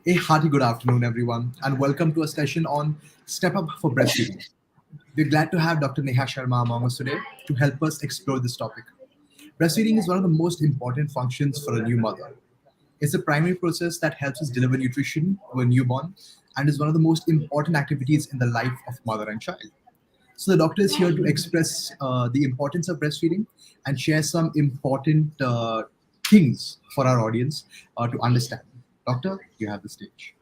A hearty good afternoon, everyone, and welcome to a session on Step Up for Breastfeeding. We're glad to have Dr. Neha Sharma among us today to help us explore this topic. Breastfeeding is one of the most important functions for a new mother. It's a primary process that helps us deliver nutrition to a newborn and is one of the most important activities in the life of mother and child. So, the doctor is here to express the importance of breastfeeding and share some important things for our audience to understand. Doctor, you have the stage.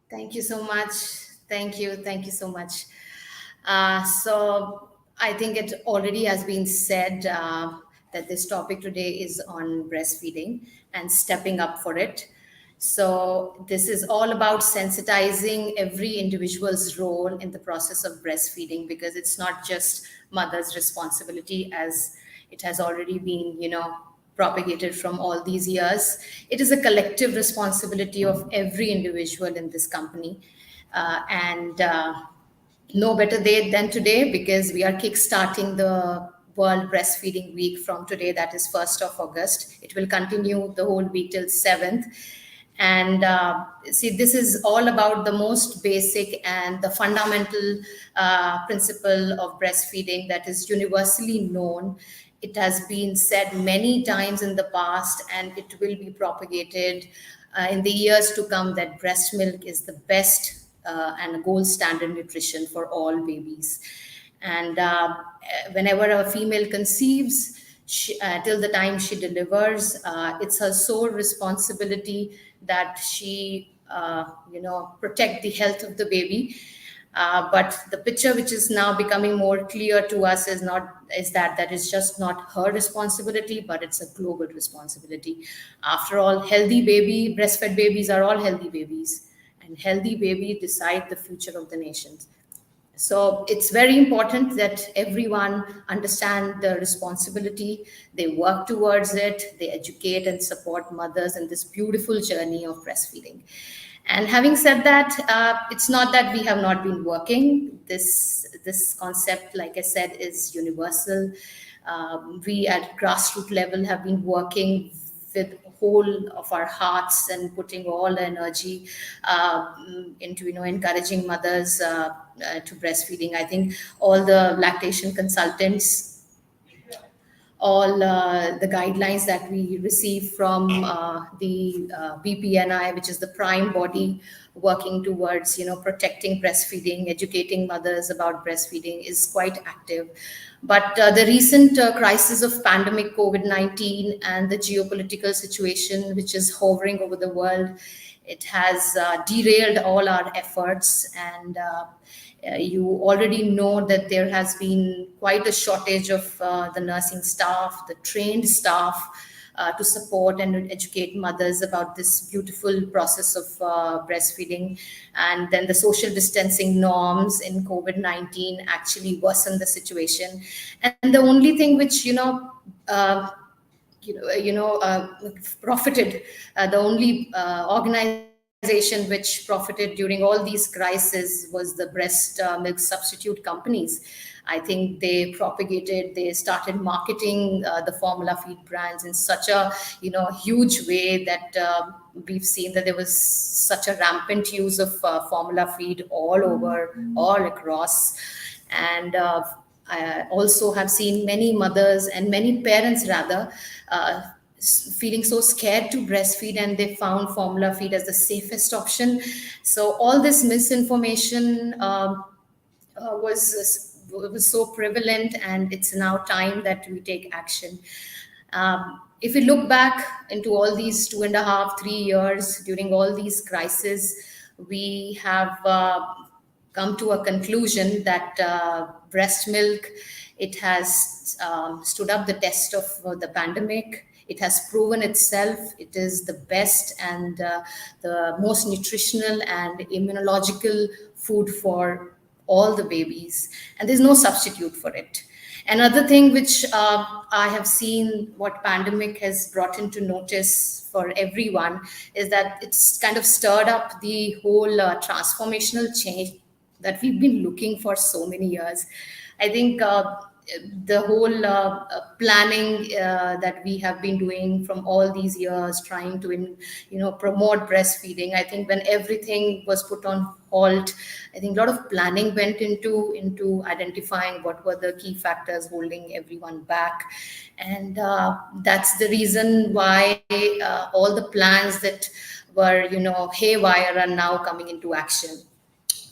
Thank you so much. Thank you so much. So I think it already has been said that this topic today is on breastfeeding and stepping up for it. So this is all about sensitizing every individual's role in the process of breastfeeding because it's not just mother's responsibility as it has already been, propagated from all these years. It is a collective responsibility of every individual in this company. And No better day than today because we are kickstarting the World Breastfeeding Week from today, that is 1st of August. It will continue the whole week till 7th. And see, this is all about the most basic and the fundamental principle of breastfeeding that is universally known. It has been said many times in the past, and it will be propagated in the years to come that breast milk is the best and gold standard nutrition for all babies. And whenever a female conceives, till the time she delivers, it's her sole responsibility that she, protect the health of the baby. But the picture which is now becoming more clear to us is that is just not her responsibility, but it's a global responsibility. After all, healthy baby, breastfed babies are all healthy babies, and healthy babies decide the future of the nations. So it's very important that everyone understand the responsibility, they work towards it, they educate and support mothers in this beautiful journey of breastfeeding. And having said that, it's not that we have not been working. This concept, like I said, is universal. We at grassroots level have been working with whole of our hearts and putting all the energy into encouraging mothers to breastfeeding. I think all the lactation consultants, all the guidelines that we receive from the BPNI, which is the prime body working towards protecting breastfeeding, educating mothers about breastfeeding, is quite active. But the recent crisis of pandemic COVID-19 and the geopolitical situation which is hovering over the world, it has derailed all our efforts. And you already know that there has been quite a shortage of the nursing staff, the trained staff, to support and educate mothers about this beautiful process of breastfeeding. And then the social distancing norms in COVID-19 actually worsened the situation. And the only thing which, profited, the only organization which profited during all these crises was the breast milk substitute companies. I think they started marketing the formula feed brands in such a huge way that we've seen that there was such a rampant use of formula feed all over, all across. And I also have seen many mothers and many parents rather feeling so scared to breastfeed, and they found formula feed as the safest option. So all this misinformation was so prevalent, and it's now time that we take action. If we look back into all these 2.5, 3 years during all these crises, we have come to a conclusion that breast milk, it has stood up the test of the pandemic. It has proven itself. It is the best and the most nutritional and immunological food for all the babies, and there's no substitute for it. Another thing which I have seen what pandemic has brought into notice for everyone is that it's kind of stirred up the whole transformational change that we've been looking for so many years. I think the whole planning that we have been doing from all these years, trying to promote breastfeeding. I think when everything was put on halt, I think a lot of planning went into identifying what were the key factors holding everyone back, and that's the reason why all the plans that were haywire are now coming into action.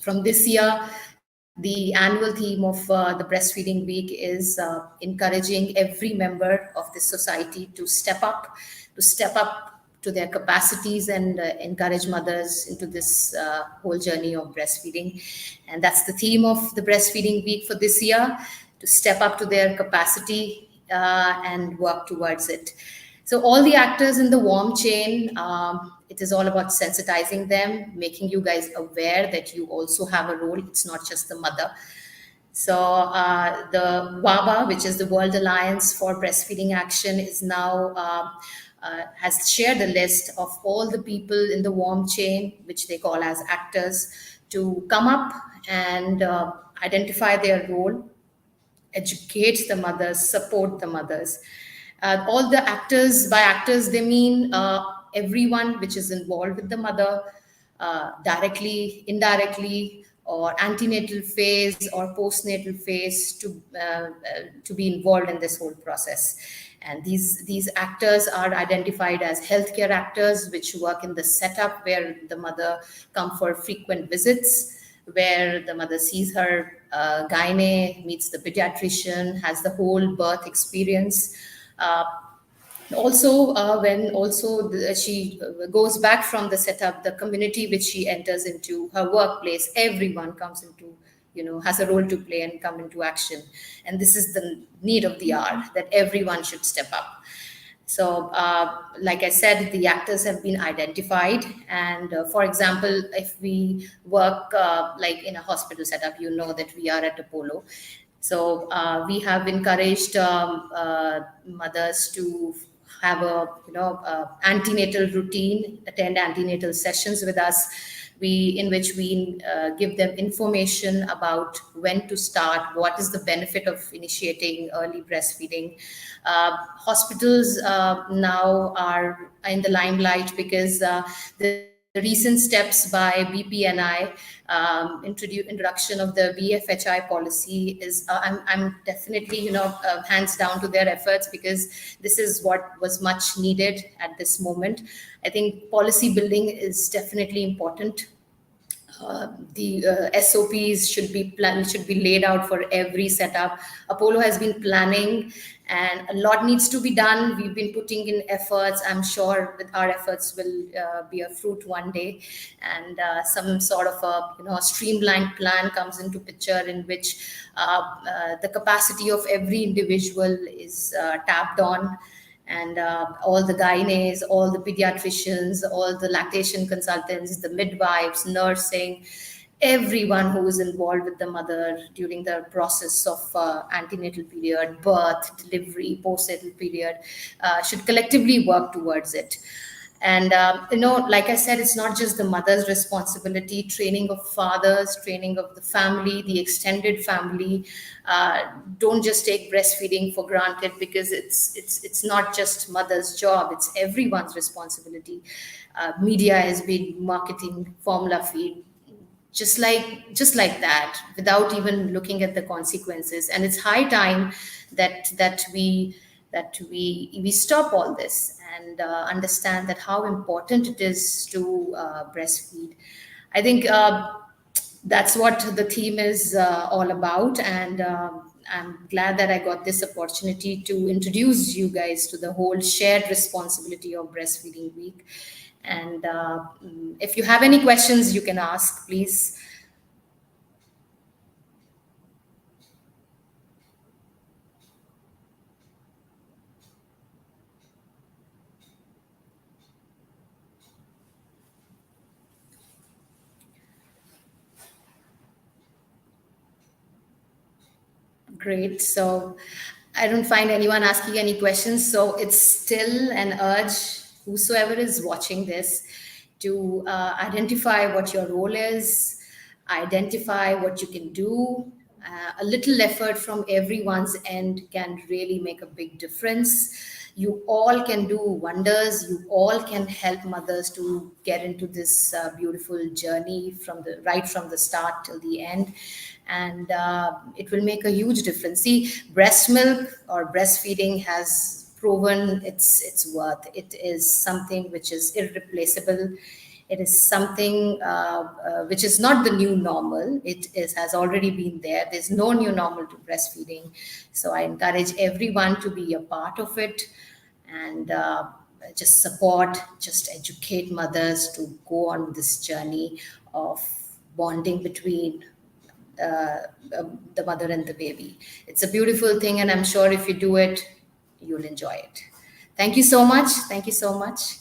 From this year, the annual theme of the breastfeeding week is encouraging every member of the society to step up to their capacities and encourage mothers into this whole journey of breastfeeding. And that's the theme of the breastfeeding week for this year, to step up to their capacity and work towards it. So all the actors in the warm chain, it is all about sensitizing them, making you guys aware that you also have a role. It's not just the mother. So the WABA, which is the World Alliance for Breastfeeding Action, is now has shared a list of all the people in the warm chain, which they call as actors, to come up and identify their role, educate the mothers, support the mothers. All the actors, by actors, they mean everyone which is involved with the mother, directly, indirectly, or antenatal phase or postnatal phase, to be involved in this whole process. And these actors are identified as healthcare actors, which work in the setup where the mother come for frequent visits, where the mother sees her gynae, meets the pediatrician, has the whole birth experience. Also, when also she goes back from the setup, the community which she enters into, her workplace, everyone comes into, has a role to play and come into action. And this is the need of the hour, that everyone should step up. So, like I said, the actors have been identified. And for example, if we work like in a hospital setup, that we are at Apollo. So we have encouraged mothers to have a antenatal routine, attend antenatal sessions with us, in which we give them information about when to start, what is the benefit of initiating early breastfeeding. Hospitals now are in the limelight because the recent steps by BPNI, introduction of the VFHI policy, is I'm definitely hands down to their efforts, because this is what was much needed at this moment. I think policy building is definitely important. The SOPs should be laid out for every setup. Apollo has been planning, and a lot needs to be done. We've been putting in efforts. I'm sure that our efforts will be a fruit one day, and some sort of a streamlined plan comes into picture, in which the capacity of every individual is tapped on, and all the gynaes, all the pediatricians, all the lactation consultants, the midwives, nursing, everyone who is involved with the mother during the process of antenatal period, birth, delivery, postnatal period, should collectively work towards it. And like I said, it's not just the mother's responsibility. Training of fathers, training of the family, the extended family. Don't just take breastfeeding for granted, because it's not just mother's job, it's everyone's responsibility. Media has been marketing formula feed just like that, without even looking at the consequences. And it's high time that we stop all this, and understand that how important it is to breastfeed. I think that's what the theme is all about. And I'm glad that I got this opportunity to introduce you guys to the whole shared responsibility of breastfeeding week. And if you have any questions, you can ask, please. Great. So I don't find anyone asking any questions. So it's still an urge, whosoever is watching this, to identify what your role is, identify what you can do, A little effort from everyone's end can really make a big difference. You all can do wonders. You all can help mothers to get into this beautiful journey from the start till the end, and it will make a huge difference. See, breast milk or breastfeeding has proven its worth. It is something which is irreplaceable. It is something which is not the new normal. It is has already been there. There's no new normal to breastfeeding. So I encourage everyone to be a part of it, and just support, just educate mothers to go on this journey of bonding between uh, the mother and the baby. It's a beautiful thing, and I'm sure if you do it, you'll enjoy it. Thank you so much. Thank you so much.